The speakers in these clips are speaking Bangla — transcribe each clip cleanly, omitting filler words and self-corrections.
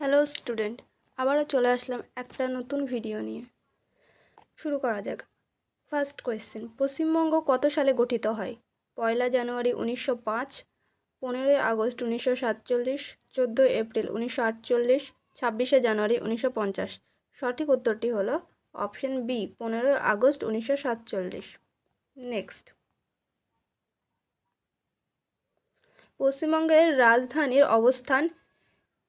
হ্যালো স্টুডেন্ট, আবারও চলে আসলাম একটা নতুন ভিডিও নিয়ে। শুরু করা যাক। ফার্স্ট কোয়েশ্চেন, পশ্চিমবঙ্গ কত সালে গঠিত হয়? 1 জানুয়ারি 1905, 15 আগস্ট 1947, 14 এপ্রিল 1948, 26 জানুয়ারি 1950। সঠিক উত্তরটি হলো অপশন বি, 15 আগস্ট 1947। নেক্সট, পশ্চিমবঙ্গের রাজধানীর অবস্থান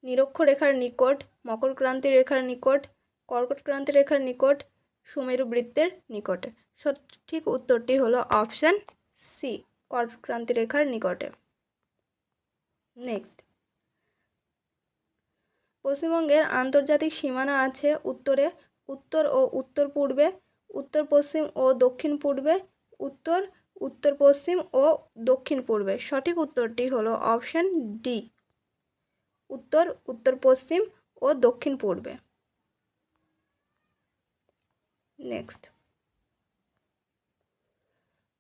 নিরক্ষরেখার নিকট, মকরক্রান্তি রেখার নিকট, কর্কটক্রান্তি রেখার নিকট, সুমেরু বৃত্তের নিকটে। সঠিক উত্তরটি হলো অপশান সি, কর্কটক্রান্তি রেখার নিকটে। নেক্সট, পশ্চিমবঙ্গের আন্তর্জাতিক সীমানা আছে উত্তরে, উত্তর ও উত্তর পূর্বে, উত্তর পশ্চিম ও দক্ষিণ পূর্বে, উত্তর, উত্তর পশ্চিম ও দক্ষিণ পূর্বে। সঠিক উত্তরটি হলো অপশান ডি, উত্তর, উত্তর পশ্চিম ও দক্ষিণ পূর্বে। নেক্সট,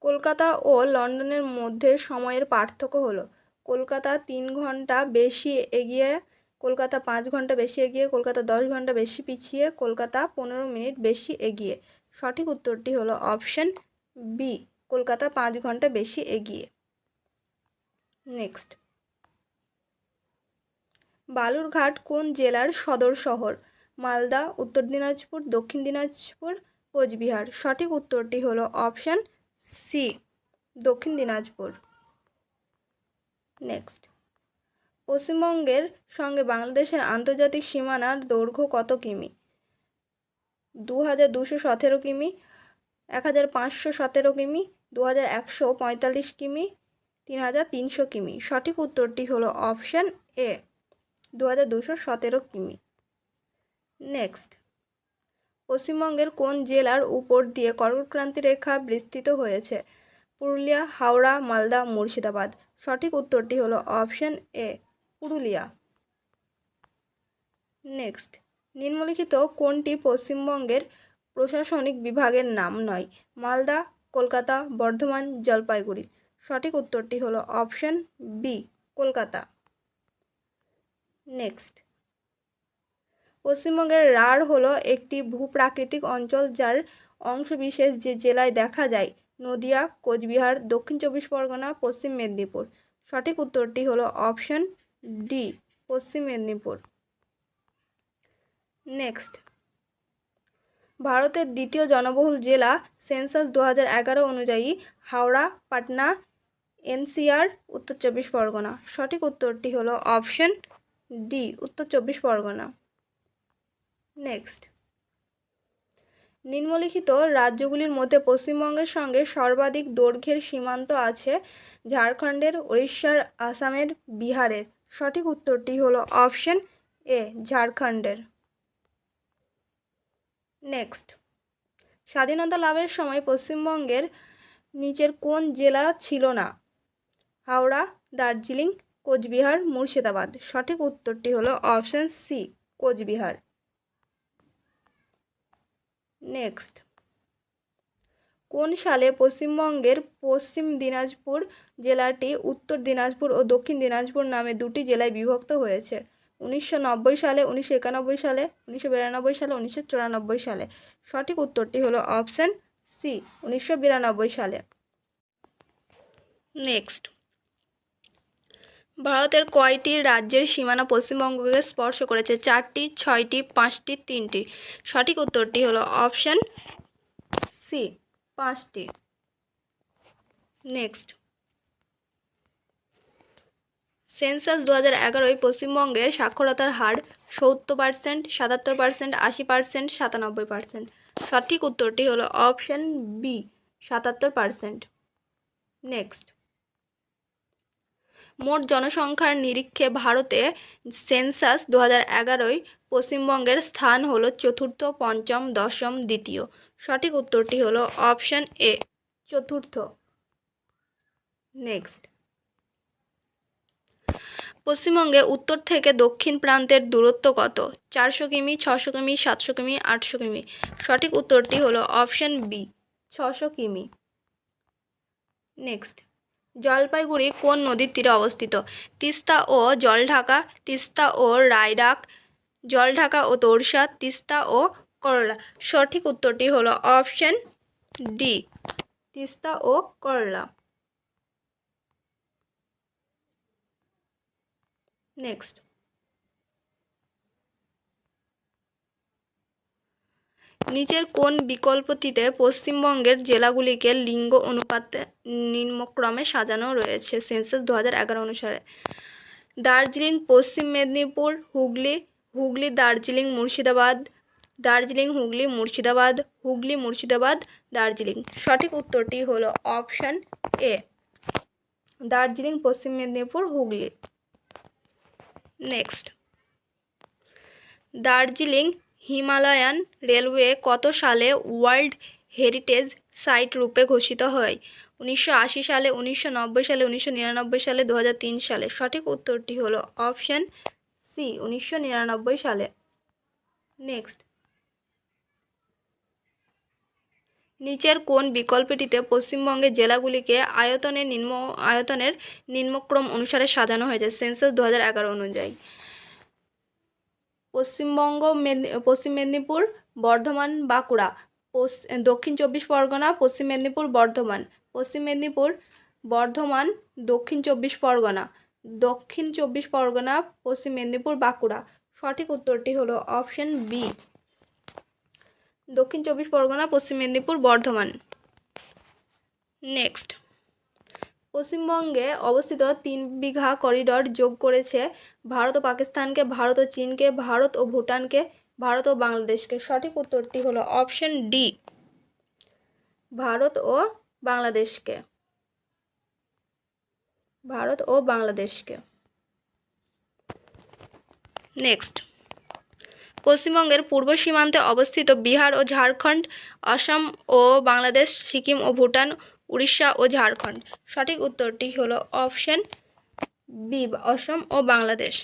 কলকাতা ও লন্ডনের মধ্যে সময়ের পার্থক্য হলো কলকাতা 3 ঘন্টা বেশি এগিয়ে, কলকাতা 5 ঘন্টা বেশি এগিয়ে, কলকাতা 10 ঘন্টা বেশি পিছিয়ে, কলকাতা 15 মিনিট বেশি এগিয়ে। সঠিক উত্তরটি হলো অপশন বি, কলকাতা 5 ঘন্টা বেশি এগিয়ে। নেক্সট, বালুরঘাট কোন জেলার সদর শহর? মালদা, উত্তর দিনাজপুর, দক্ষিণ দিনাজপুর, কোচবিহার। সঠিক উত্তরটি হলো অপশন সি, দক্ষিণ দিনাজপুর। নেক্সট, পশ্চিমবঙ্গের সঙ্গে বাংলাদেশের আন্তর্জাতিক সীমানার দৈর্ঘ্য কত কিমি? 2217 কিমি, 1517 কিমি, 2145 কিমি, 3300 কিমি। সঠিক উত্তরটি হলো অপশান এ, 2217 কিমি। নেক্সট, পশ্চিমবঙ্গের কোন জেলার উপর দিয়ে কর্কটক্রান্তি রেখা বিস্তৃত হয়েছে? পুরুলিয়া, হাওড়া, মালদা, মুর্শিদাবাদ। সঠিক উত্তরটি হলো অপশান এ, পুরুলিয়া। নেক্সট, নিম্নলিখিত কোনটি পশ্চিমবঙ্গের প্রশাসনিক বিভাগের নাম নয়? মালদা, কলকাতা, বর্ধমান, জলপাইগুড়ি। সঠিক উত্তরটি হলো অপশান বি, কলকাতা। নেক্সট, পশ্চিমবঙ্গের রাঢ় হলো একটি ভূপ্রাকৃতিক অঞ্চল যার অংশবিশেষ যে জেলায় দেখা যায়? নদিয়া, কোচবিহার, দক্ষিণ 24 পরগনা, পশ্চিম মেদিনীপুর। সঠিক উত্তরটি হলো অপশান ডি, পশ্চিম মেদিনীপুর। নেক্সট, ভারতের দ্বিতীয় জনবহুল জেলা সেন্সাস 2011 অনুযায়ী হাওড়া, পাটনা, এনসিআর, উত্তর 24 পরগনা। সঠিক উত্তরটি হলো অপশান ডি, উত্তর 24 পরগনা। নেক্সট, নিম্নলিখিত রাজ্যগুলির মধ্যে পশ্চিমবঙ্গের সঙ্গে সর্বাধিক দৈর্ঘ্যের সীমান্ত আছে ঝাড়খণ্ডের, উড়িষ্যার, আসামের, বিহারের। সঠিক উত্তরটি হলো অপশান এ, ঝাড়খণ্ডের। নেক্সট, স্বাধীনতা লাভের সময় পশ্চিমবঙ্গের নিচের কোন জেলা ছিল না? হাওড়া, দার্জিলিং, কোচবিহার, মুর্শিদাবাদ। সঠিক উত্তরটি হলো অপশান সি, কোচবিহার। নেক্সট, কোন সালে পশ্চিমবঙ্গের পশ্চিম দিনাজপুর জেলাটি উত্তর দিনাজপুর ও দক্ষিণ দিনাজপুর নামে দুটি জেলায় বিভক্ত হয়েছে? 1990 সালে, 1991 সালে, 1992 সালে, 1994 সালে। সঠিক উত্তরটি হলো অপশান সি, 1992 সালে। নেক্সট, ভারতের কয়টি রাজ্যের সীমানা পশ্চিমবঙ্গকে স্পর্শ করেছে? 4টি, 6টি, 5টি, 3টি। সঠিক উত্তরটি হলো অপশান সি, 5টি। নেক্সট, সেন্সাস 2011 পশ্চিমবঙ্গের সাক্ষরতার হার 70%, 77%, 80%, 97%। সঠিক উত্তরটি হলো অপশান বি, 77%। নেক্সট, মোট জনসংখ্যার নিরীক্ষে ভারতে সেন্সাস 2011 পশ্চিমবঙ্গের স্থান হলো চতুর্থ, পঞ্চম, দশম, দ্বিতীয়। সঠিক উত্তরটি হলো অপশান এ, চতুর্থ। নেক্সট, পশ্চিমবঙ্গে উত্তর থেকে দক্ষিণ প্রান্তের দূরত্ব কত? 400 কিমি, 600 কিমি, 700 কিমি, 800 কিমি। সঠিক উত্তরটি হলো অপশান বি, 600 কিমি। নেক্সট, জলপাইগুড়ি কোন নদীর তীরে অবস্থিত? তিস্তা ও জলঢাকা, তিস্তা ও রায়ডাক, জলঢাকা ও তোরসা, তিস্তা ও করলা। সঠিক উত্তরটি হলো অপশন ডি, তিস্তা ও করলা। নেক্সট, নিচের কোন বিকল্পটিতে পশ্চিমবঙ্গের জেলাগুলিকে লিঙ্গ অনুপাতে নিম্নক্রমে সাজানো রয়েছে সেন্সাস 2011 অনুসারে? দার্জিলিং, পশ্চিম মেদিনীপুর, হুগলি, হুগলি দার্জিলিং মুর্শিদাবাদ, দার্জিলিং হুগলি মুর্শিদাবাদ, হুগলি মুর্শিদাবাদ, দার্জিলিং। সঠিক উত্তরটি হলো option A, Darjeeling, Paschim Medinipur, Hooghly. Next, Darjeeling Himalayan railway কত সালে ওয়ার্ল্ড হেরিটেজ সাইট রূপে ঘোষিত হয়? 1980 সালে, 1990 সালে, 1999 সালে, 2003 সালে। সঠিক উত্তরটি হলো অপশান সি, 1999 সালে। নেক্সট, নিচের কোন বিকল্পটিতে পশ্চিমবঙ্গের জেলাগুলিকে আয়তনের নিম্নক্রম অনুসারে সাজানো হয়েছে সেন্সাস 2011 অনুযায়ী? পশ্চিম মেদিনীপুর, বর্ধমান, বাঁকুড়া, দক্ষিণ 24 পরগনা, পশ্চিম মেদিনীপুর, বর্ধমান, পশ্চিম মেদিনীপুর, বর্ধমান, দক্ষিণ 24 পরগনা, দক্ষিণ 24 পরগনা, পশ্চিম মেদিনীপুর, বাঁকুড়া। সঠিক উত্তরটি হলো অপশন বি, দক্ষিণ 24 পরগনা, পশ্চিম মেদিনীপুর, বর্ধমান। নেক্সট, পশ্চিমবঙ্গে অবস্থিত 3 বিঘা করিডর যোগ করেছে ভারত ও পাকিস্তানকে, ভারত ও চীনকে, ভারত ও ভুটানকে, ভারত ও বাংলাদেশকে। সঠিক উত্তরটি হলো অপশন ডি, ভারত ও বাংলাদেশকে, ভারত ও বাংলাদেশকে। নেক্সট, পশ্চিমবঙ্গের পূর্ব সীমান্তে অবস্থিত বিহার ও ঝাড়খণ্ড, আসাম ও বাংলাদেশ, সিকিম ও ভুটান, উড়িষ্যা ও ঝাড়খণ্ড। সঠিক উত্তরটি হলো অপশন বি, অসম ও বাংলাদেশ।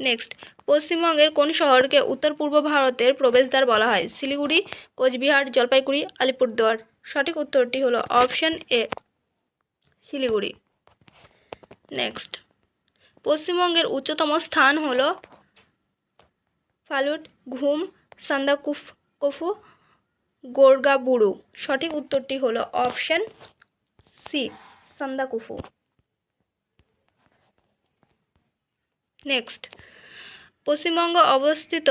নেক্সট, পশ্চিমবঙ্গের কোন শহরকে উত্তর পূর্ব ভারতের প্রবেশদ্বার বলা হয়? শিলিগুড়ি, কোচবিহার, জলপাইগুড়ি, আলিপুরদুয়ার। সঠিক উত্তরটি হলো অপশন এ, শিলিগুড়ি। নেক্সট, পশ্চিমবঙ্গের উচ্চতম স্থান হলো ফালুট, ঘুম, সান্দাকফু, গোর্গাবুরু। সঠিক উত্তরটি হলো option C, Sandakphu. Next, Paschimbanga অবস্থিত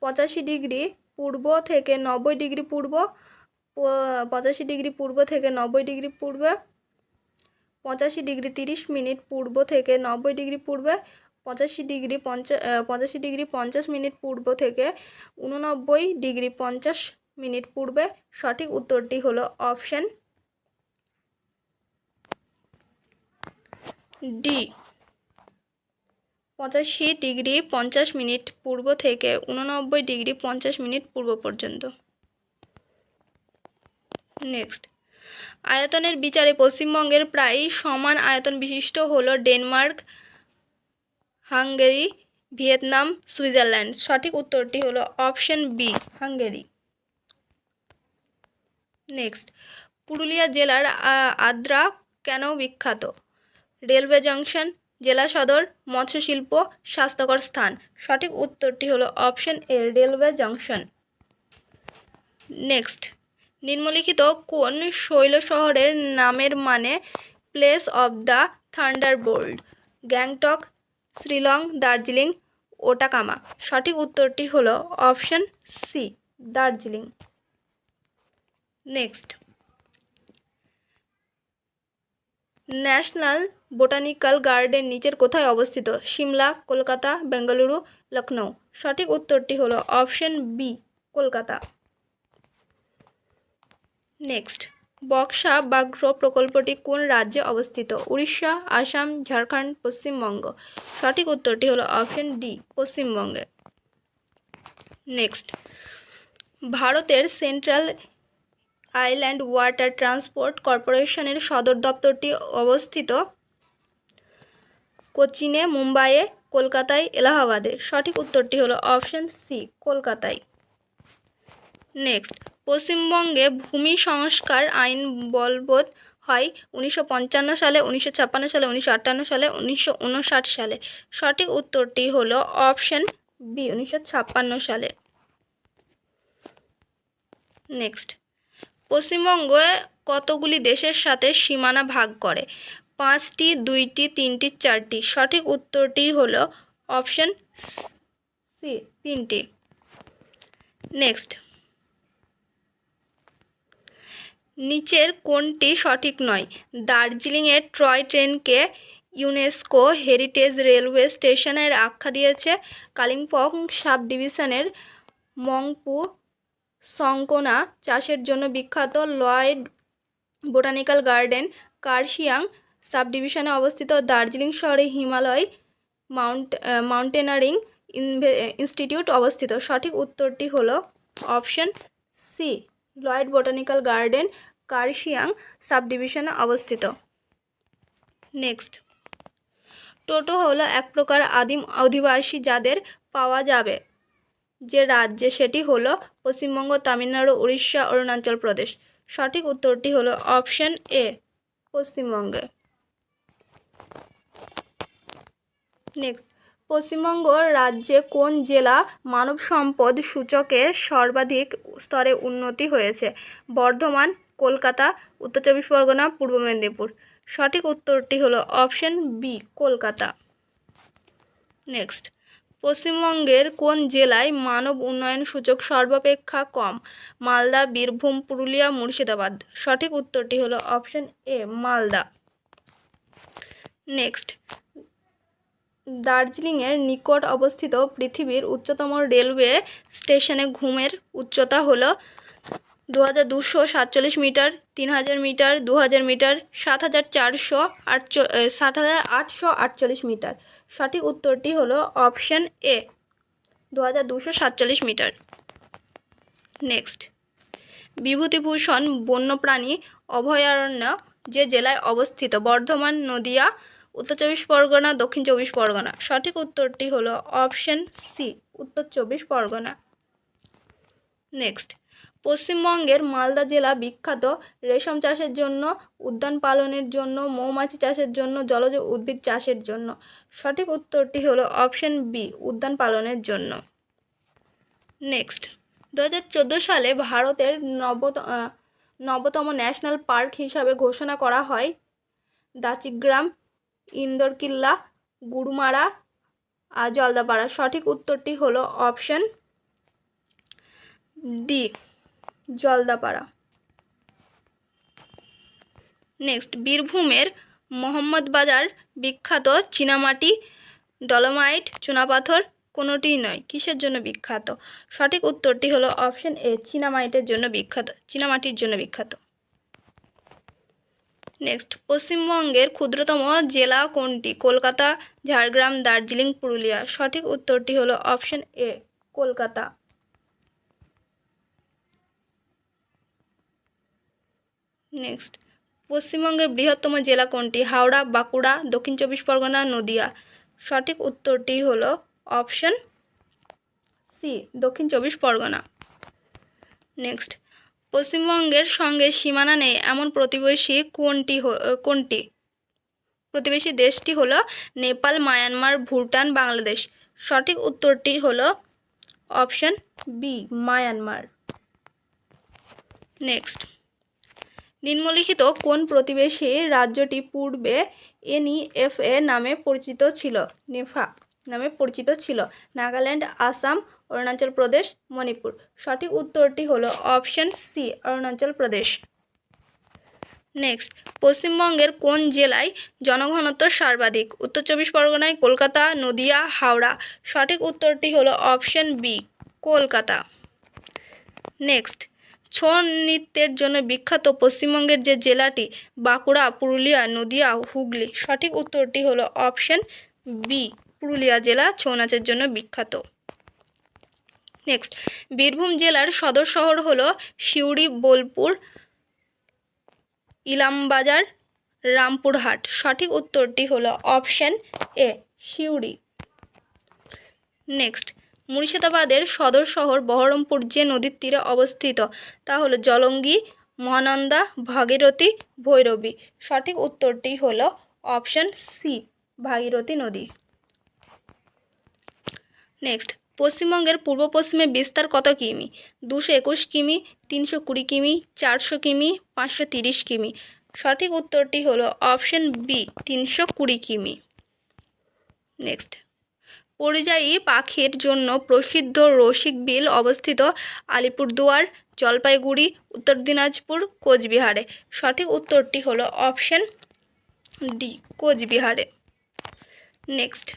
85 ডিগ্রি পূর্ব থেকে 90 ডিগ্রি পূর্ব, 85 ডিগ্রি পূর্ব থেকে 90 ডিগ্রি পূর্বে, 85 ডিগ্রি 30 মিনিট পূর্ব থেকে 90 ডিগ্রি পূর্বে, 85 ডিগ্রি 50 মিনিট পূর্ব থেকে 89 ডিগ্রি 50 মিনিট পূর্বে। সঠিক উত্তরটি হলো অপশন ডি, 85 ডিগ্রি 50 মিনিট পূর্ব থেকে 89 ডিগ্রি 50 মিনিট পূর্ব পর্যন্ত। নেক্সট, আয়তনের বিচারে পশ্চিমবঙ্গের প্রায় সমান আয়তন বিশিষ্ট হলো ডেনমার্ক, হাঙ্গেরি, ভিয়েতনাম, সুইজারল্যান্ড। সঠিক উত্তরটি হলো option B, Hungary. Next, Purulia জেলার আদ্রা কেন বিখ্যাত? রেলওয়ে জংশন, জেলা সদর, মৎস্য শিল্প, স্বাস্থ্যকর স্থান। সঠিক উত্তরটি হলো option A, railway junction. Next, নিম্নলিখিত কোন শৈল শহরের নামের মানে place of the thunderbolt? Gangtok, Shillong, Darjeeling, Ootacamund. সঠিক উত্তরটি হলো option C, Darjeeling. Next, national botanical garden নিচের কোথায় অবস্থিত? সিমলা, কলকাতা, বেঙ্গালুরু, লখনৌ। সঠিক উত্তরটি হলো option B, Kolkata. Next, Buxa ব্যাঘ্র প্রকল্পটি কোন রাজ্যে অবস্থিত? উড়িষ্যা, আসাম, ঝাড়খণ্ড, পশ্চিমবঙ্গ। সঠিক উত্তরটি হলো অপশন ডি, পশ্চিমবঙ্গে। নেক্সট, ভারতের সেন্ট্রাল আইল্যান্ড ওয়াটার ট্রান্সপোর্ট কর্পোরেশনের সদর দপ্তরটি অবস্থিত কোচিনে, মুম্বাইয়ে, কলকাতায়, এলাহাবাদে। সঠিক উত্তরটি হলো অপশন সি, কলকাতায়। নেক্সট, পশ্চিমবঙ্গে ভূমি সংস্কার আইন বলবৎ হয় 1955 সালে, 1956 সালে, 1958 সালে, 1959 সালে। সঠিক উত্তরটি হলো অপশন বি, 1956 সালে। নেক্সট, পশ্চিমবঙ্গ কতগুলি দেশের সাথে সীমানা ভাগ করে? 5টি, 2টি, 3টি, 4টি। সঠিক উত্তরটি হলো অপশন সি, 3টি। নেক্সট, নিচের কোনটি সঠিক নয়? দার্জিলিংয়ের টয় ট্রেনকে ইউনেস্কো হেরিটেজ রেলওয়ে স্টেশনের আখ্যা দিয়েছে। কালিম্পং সাব ডিভিশনের মংপু সংকোনা চাষের জন্য বিখ্যাত। Lloyd botanical garden Kurseong sub ডিভিশনে অবস্থিত। দার্জিলিং শহরে হিমালয় মাউন্টেনারিং ইনস্টিটিউট অবস্থিত। সঠিক উত্তরটি হলো option C, Lloyd botanical garden Kurseong sub ডিভিশনে অবস্থিত। নেক্সট, টোটো হলো এক প্রকার আদিম অধিবাসী যাদের পাওয়া যাবে যে রাজ্যে, সেটি হলো পশ্চিমবঙ্গ, তামিলনাড়ু, উড়িষ্যা, অরুণাচল প্রদেশ। সঠিক উত্তরটি হলো অপশন এ, পশ্চিমবঙ্গে। নেক্সট, পশ্চিমবঙ্গ রাজ্যে কোন জেলা মানব সম্পদ সূচকে সর্বাধিক স্তরে উন্নতি হয়েছে? বর্ধমান, কলকাতা, উত্তর চব্বিশ পরগনা, পূর্ব মেদিনীপুর। সঠিক উত্তরটি হলো অপশন বি, কলকাতা। নেক্সট, পশ্চিমবঙ্গের কোন জেলায় মানব উন্নয়ন সূচক সর্বাপেক্ষা কম? মালদা, বীরভূম, পুরুলিয়া, মুর্শিদাবাদ। সঠিক উত্তরটি হলো অপশন এ, মালদা। নেক্সট, দার্জিলিংয়ের নিকট অবস্থিত পৃথিবীর উচ্চতম রেলওয়ে স্টেশনে ঘুমের উচ্চতা হলো 2247 মিটার, 3000 মিটার, 2000 মিটার, 7848 মিটার। সঠিক উত্তরটি হলো option A, 2247 metre. Next, Bibhutibhushan বন্যপ্রাণী অভয়ারণ্য যে জেলায় অবস্থিত? বর্ধমান, নদিয়া, উত্তর চব্বিশ পরগনা, দক্ষিণ চব্বিশ পরগনা। সঠিক উত্তরটি হলো অপশন সি, উত্তর চব্বিশ পরগনা। নেক্সট, পশ্চিমবঙ্গের মালদা জেলা বিখ্যাত রেশম চাষের জন্য, উদ্যান পালনের জন্য, মৌমাছি চাষের জন্য, জলজ উদ্ভিদ চাষের জন্য। সঠিক উত্তরটি হলো অপশন বি, উদ্যান পালনের জন্য। নেক্সট, 2014 সালে ভারতের নবতম ন্যাশনাল পার্ক হিসাবে ঘোষণা করা হয় দাচিগ্রাম, ইন্দরকিল্লা, গুরুমারা, জলদাপাড়া। সঠিক উত্তরটি হলো অপশন ডি, জলদাপাড়া। নেক্সট, বীরভূমের মোহাম্মদবাজার বিখ্যাত চীনামাটি, ডলোমাইট, চুনাপাথর কোনোটিই নয়, কিসের জন্য বিখ্যাত? সঠিক উত্তরটি হলো অপশন এ, চীনামাটির জন্য বিখ্যাত, চীনামাটির জন্য বিখ্যাত। নেক্সট, পশ্চিমবঙ্গের ক্ষুদ্রতম জেলা কোনটি? কলকাতা, ঝাড়গ্রাম, দার্জিলিং, পুরুলিয়া। সঠিক উত্তরটি হলো অপশন এ, কলকাতা। নেক্সট, পশ্চিমবঙ্গের বৃহত্তম জেলা কোনটি? হাওড়া, বাঁকুড়া, দক্ষিণ চব্বিশ পরগনা, নদিয়া। সঠিক উত্তরটি হলো অপশন সি, দক্ষিণ চব্বিশ পরগনা। নেক্সট, পশ্চিমবঙ্গের সঙ্গে সীমানা নেই এমন কোনটি প্রতিবেশী দেশটি হলো নেপাল, মায়ানমার, ভুটান, বাংলাদেশ। সঠিক উত্তরটি হলো অপশন বি, মায়ানমার। নেক্সট, নিম্নলিখিত কোন প্রতিবেশী রাজ্যটি পূর্বে NEFA নামে পরিচিত ছিল? নেফা নামে পরিচিত ছিল? নাগাল্যান্ড, আসাম, অরুণাচল প্রদেশ, মণিপুর। সঠিক উত্তরটি হলো option C, Arunachal Pradesh. Next, পশ্চিমবঙ্গের কোন জেলায় জনঘনত্ব সর্বাধিক? উত্তর চব্বিশ পরগনায়, কলকাতা, নদিয়া, হাওড়া। সঠিক উত্তরটি হলো option B, Kolkata. Next, Chhau নৃত্যের জন্য বিখ্যাত পশ্চিমবঙ্গের যে জেলাটি? বাঁকুড়া, পুরুলিয়া, নদিয়া, হুগলি। সঠিক উত্তরটি হলো অপশন বি, পুরুলিয়া জেলা ছৌ নাচের জন্য বিখ্যাত। নেক্সট, বীরভূম জেলার সদর শহর হলো সিউড়ি, বোলপুর, ইলামবাজার, রামপুরহাট। সঠিক উত্তরটি হলো অপশন এ, সিউড়ি। নেক্সট, মুর্শিদাবাদের সদর শহর বহরমপুর যে নদীর তীরে অবস্থিত তা হলো জলঙ্গি, মহানন্দা, ভাগীরথী, ভৈরবী। সঠিক উত্তরটি হলো অপশন সি, ভাগীরথী নদী। নেক্সট, পশ্চিমবঙ্গের পূর্ব পশ্চিমে বিস্তার কত কিমি? 221 কিমি, 320 কিমি, 400 কিমি, 530 কিমি। সঠিক উত্তরটি হলো অপশন বি, 320 কিমি। নেক্সট, পরিযায়ী পাখির জন্য প্রসিদ্ধ রসিক বিল অবস্থিত আলিপুরদুয়ার, জলপাইগুড়ি, উত্তর দিনাজপুর, কোচবিহারে। সঠিক উত্তরটি হলো অপশন ডি, কোচবিহারে। নেক্সট,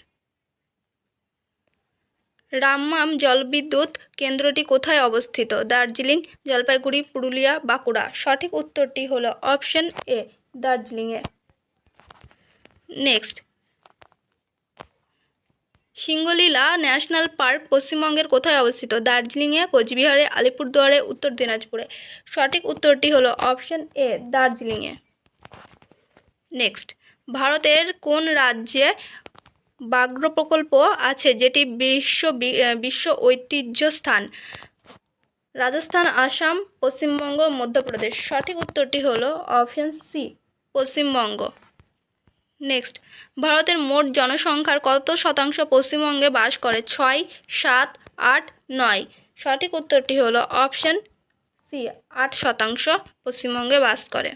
রামমাম জলবিদ্যুৎ কেন্দ্রটি কোথায় অবস্থিত? দার্জিলিং, জলপাইগুড়ি, পুরুলিয়া, বাঁকুড়া। সঠিক উত্তরটি হলো অপশন এ, দার্জিলিংয়ে। নেক্সট, সিঙ্গলীলা ন্যাশনাল পার্ক পশ্চিমবঙ্গের কোথায় অবস্থিত? দার্জিলিংয়ে, কোচবিহারে, আলিপুরদুয়ারে, উত্তর দিনাজপুরে। সঠিক উত্তরটি হলো অপশন এ, দার্জিলিংয়ে। নেক্সট, ভারতের কোন রাজ্যে ব্যাঘ্র প্রকল্প আছে যেটি বিশ্ব ঐতিহ্য স্থান? রাজস্থান, আসাম, পশ্চিমবঙ্গ, মধ্যপ্রদেশ। সঠিক উত্তরটি হলো অপশন সি, পশ্চিমবঙ্গ। নেক্সট, ভারতের মোট জনসংখ্যার কত শতাংশ পশ্চিমবঙ্গে বাস করে? 6, 7, 8, 9। সঠিক উত্তরটি হলো অপশন সি, 8% পশ্চিমবঙ্গে বাস করে।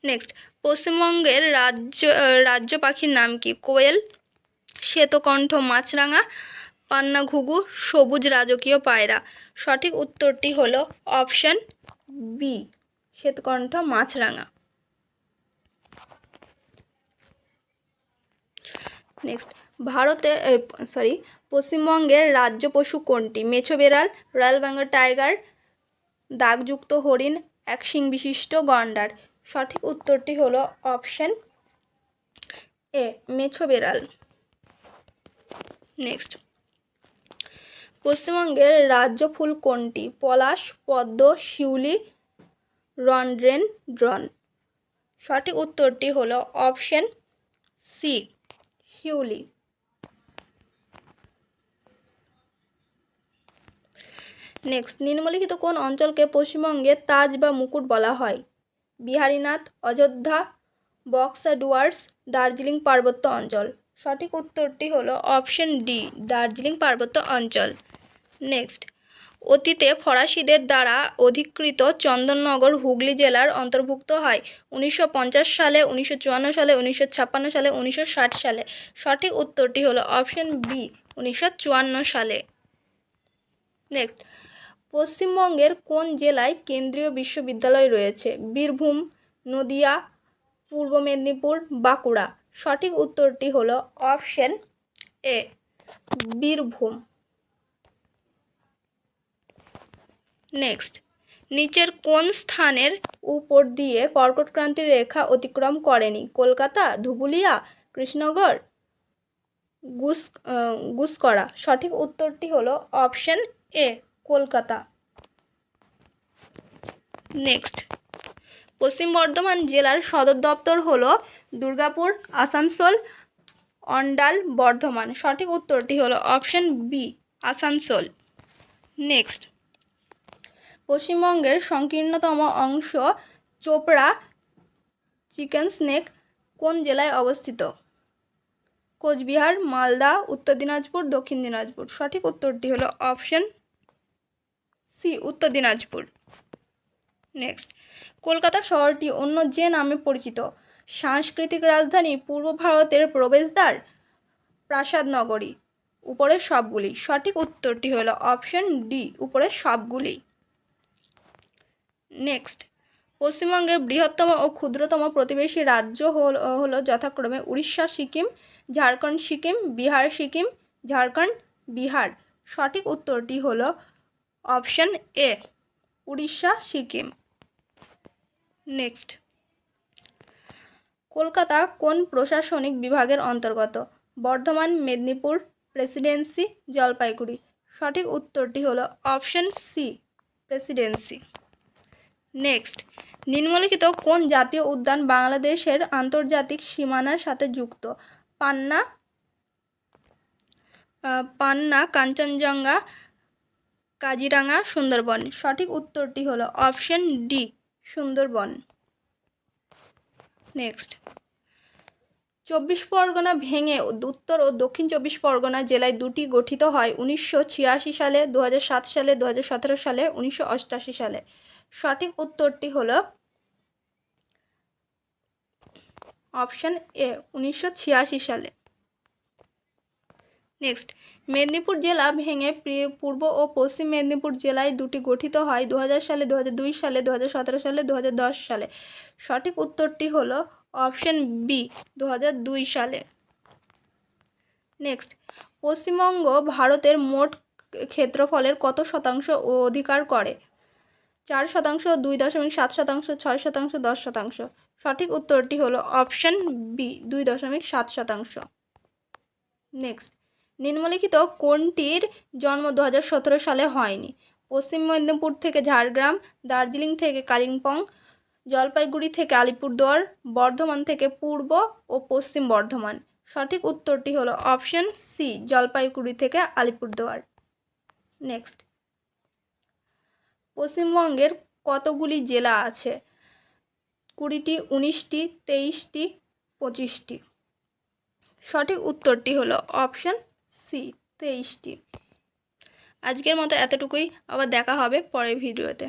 নেক্সট, পশ্চিমবঙ্গের রাজ্য পাখির নাম কি? কোয়েল, শ্বেতকণ্ঠ মাছরাঙা, পান্না ঘুঘু, সবুজ রাজকীয় পায়রা। সঠিক উত্তরটি হলো অপশন বি, শ্বেতকণ্ঠ মাছরাঙা। নেক্সট, পশ্চিমবঙ্গের রাজ্য পশু কোনটি? মেছো বেড়াল, রয়্যাল বেঙ্গল টাইগার, দাগযুক্ত হরিণ, এক শিং বিশিষ্ট গন্ডার। সঠিক উত্তরটি হলো অপশন এ, মেছো বেড়াল। নেক্সট, পশ্চিমবঙ্গের রাজ্য ফুল কোনটি? পলাশ, পদ্ম, শিউলি, রডড্রেন। সঠিক উত্তরটি হলো অপশন সি, শিউলি। নেক্সট, নিম্নলিখিত কোন অঞ্চলকে পশ্চিমবঙ্গের তাজ বা মুকুট বলা হয়? বিহারীনাথ, অযোধ্যা, বক্সা ডুয়ার্স, দার্জিলিং পার্বত্য অঞ্চল। সঠিক উত্তরটি হলো অপশন ডি, দার্জিলিং পার্বত্য অঞ্চল। নেক্সট, অতীতে ফরাসিদের দ্বারা অধিকৃত চন্দননগর হুগলি জেলার অন্তর্ভুক্ত হয়? 1950 সালে, 1954 সালে, 1956 সালে, 1960 সালে। সঠিক উত্তরটি হলো অপশন বি, 1954 সালে। নেক্সট, পশ্চিমবঙ্গের কোন জেলায় কেন্দ্রীয় বিশ্ববিদ্যালয় রয়েছে? বীরভূম, নদিয়া, পূর্ব মেদিনীপুর, বাঁকুড়া। সঠিক উত্তরটি হলো অপশন এ, বীরভূম। নেক্সট, নিচের কোন স্থানের উপর দিয়ে কর্কটক্রান্তির রেখা অতিক্রম করেনি? কলকাতা, ধুবুলিয়া, কৃষ্ণনগর, গুসকরা। সঠিক উত্তরটি হলো অপশন এ, কলকাতা। নেক্সট, পশ্চিম বর্ধমান জেলার সদর দপ্তর হলো দুর্গাপুর, আসানসোল, অন্ডাল, বর্ধমান। সঠিক উত্তরটি হলো অপশন বি, আসানসোল। নেক্সট, পশ্চিমবঙ্গের সংকীর্ণতম অংশ চোপড়া চিকেন স্নেক কোন জেলায় অবস্থিত? কোচবিহার, মালদা, উত্তর দিনাজপুর, দক্ষিণ দিনাজপুর। সঠিক উত্তরটি হলো অপশন সি, উত্তর দিনাজপুর। নেক্সট, কলকাতা শহরটি অন্য যে নামে পরিচিত? সাংস্কৃতিক রাজধানী, পূর্ব ভারতের প্রবেশদ্বার, প্রাসাদ নগরী, উপরের সবগুলি। সঠিক উত্তরটি হলো অপশন ডি, উপরের সবগুলি। নেক্সট, পশ্চিমবঙ্গের বৃহত্তম ও ক্ষুদ্রতম প্রতিবেশী রাজ্য হলো যথাক্রমে উড়িষ্যা সিকিম, ঝাড়খণ্ড সিকিম, বিহার সিকিম, ঝাড়খণ্ড বিহার। সঠিক উত্তরটি হলো অপশন এ, উড়িষ্যা সিকিম। নেক্সট, কলকাতা কোন প্রশাসনিক বিভাগের অন্তর্গত? বর্ধমান, মেদিনীপুর, প্রেসিডেন্সি, জলপাইগুড়ি। সঠিক উত্তরটি হলো অপশন সি, প্রেসিডেন্সি। নেক্সট, নিম্নলিখিত কোন জাতীয় উদ্যান বাংলাদেশের আন্তর্জাতিক সীমানার সাথে যুক্ত? পান্না, কাঞ্চনজঙ্ঘা, কাজিরাঙা, সুন্দরবন। সঠিক উত্তরটি হলো option D, Sundarban. Next, 24 Pargana ভেঙে উত্তর ও দক্ষিণ 24 পরগনা জেলায় দুটি গঠিত হয় 1986 সালে, 2007 সালে, 2017 সালে, 1988 সালে। সঠিক উত্তরটি হলো অপশন এ, 1986 সালে। নেক্সট, মেদিনীপুর জেলা ভেঙে পূর্ব ও পশ্চিম মেদিনীপুর জেলায় দুটি গঠিত হয় 2000 সালে, 2002 সালে, 2017 সালে, 2010 সালে। সঠিক উত্তরটি হলো অপশন বি, 2002 সালে। নেক্সট, পশ্চিমবঙ্গ ভারতের মোট ক্ষেত্রফলের কত শতাংশ অধিকার করে? 4%, 2.7%, 6%, 10%। সঠিক উত্তরটি হলো অপশন বি, 2.7%। নেক্সট, নিম্নলিখিত কোনটির জন্ম 2017 সালে হয়নি? পশ্চিম মেদিনীপুর থেকে ঝাড়গ্রাম, দার্জিলিং থেকে কালিম্পং, জলপাইগুড়ি থেকে আলিপুরদুয়ার, বর্ধমান থেকে পূর্ব ও পশ্চিম বর্ধমান। সঠিক উত্তরটি হলো অপশন সি, জলপাইগুড়ি থেকে আলিপুরদুয়ার। নেক্সট, পশ্চিমবঙ্গের কতগুলি জেলা আছে? 20টি, 19টি, 23টি, 25টি। সঠিক উত্তরটি হলো অপশন সি, 23টি। আজকের মতো এতটুকুই, আবার দেখা হবে পরের ভিডিওতে।